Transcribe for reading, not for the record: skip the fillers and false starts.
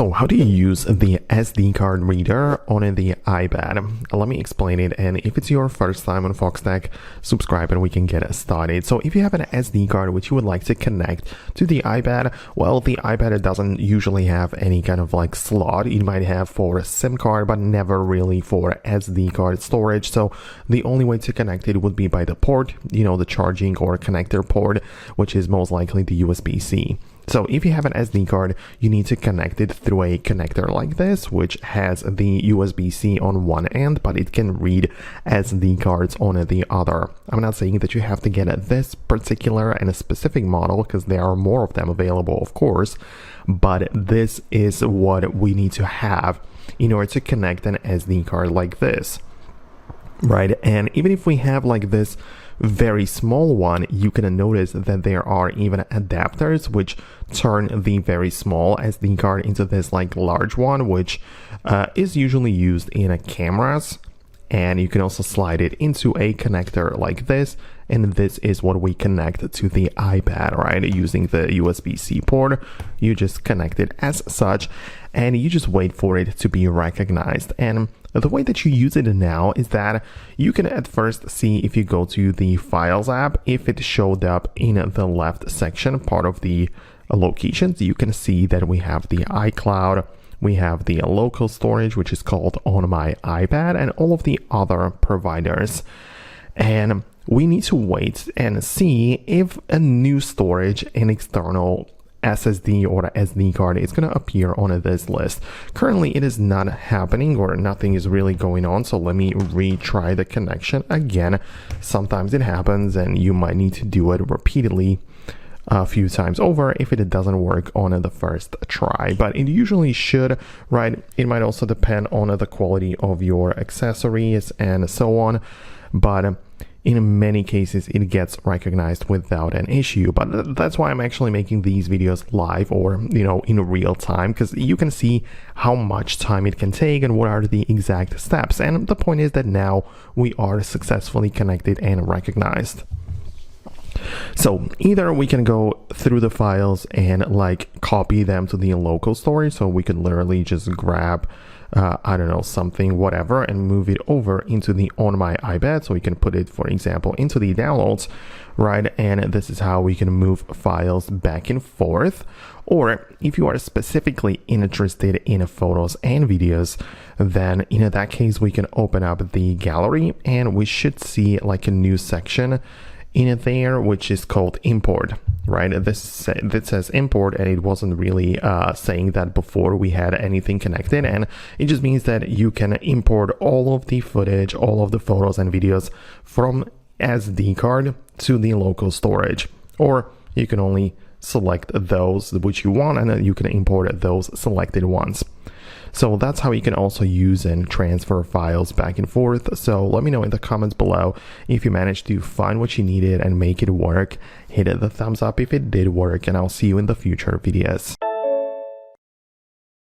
So how do you use the SD card reader on the iPad? Let me explain it, and if it's your first time on Foxtecc, subscribe and we can get started. So if you have an SD card which you would like to connect to the iPad, well, the iPad doesn't usually have any kind of like slot. It might have for a SIM card, but never really for SD card storage. So the only way to connect it would be by the port, the charging or connector port, which is most likely the USB-C. So if you have an SD card, you need to connect it through a connector like this, which has the USB-C on one end, but it can read SD cards on the other. I'm not saying that you have to get this particular and a specific model, because there are more of them available, of course, but this is what we need to have in order to connect an SD card like this. Right, and even if we have like this very small one, you can notice that there are even adapters which turn the very small SD card into this like large one, which is usually used in cameras. And you can also slide it into a connector like this, and this is what we connect to the iPad, right? Using the USB-C port, you just connect it as such, and you just wait for it to be recognized. And the way that you use it now is that you can at first see, if you go to the Files app, if it showed up in the left section, part of the locations, you can see that we have the iCloud, we have the local storage, which is called On My iPad, and all of the other providers. And we need to wait and see if a new storage, an external SSD or SD card, is going to appear on this list. Currently, it is not happening, or nothing is really going on. So let me retry the connection again. Sometimes it happens, and you might need to do it repeatedly a few times over if it doesn't work on the first try, but it usually should, right? It might also depend on the quality of your accessories and so on, but in many cases it gets recognized without an issue. But that's why I'm actually making these videos live, or in real time, because you can see how much time it can take and what are the exact steps. And the point is that now we are successfully connected and recognized. So either we can go through the files and like copy them to the local storage, so we could literally just grab I don't know, something, whatever, and move it over into the On My iPad. So we can put it, for example, into the downloads, right? And this is how we can move files back and forth. Or if you are specifically interested in photos and videos, then in that case, we can open up the gallery and we should see like a new section in there, which is called import, right? This says import, and it wasn't really saying that before we had anything connected, and it just means that you can import all of the footage, all of the photos and videos from SD card to the local storage, or you can only select those which you want, and then you can import those selected ones. So that's how you can also use and transfer files back and forth. So let me know in the comments below if you managed to find what you needed and make it work. Hit the thumbs up if it did work, and I'll see you in the future videos.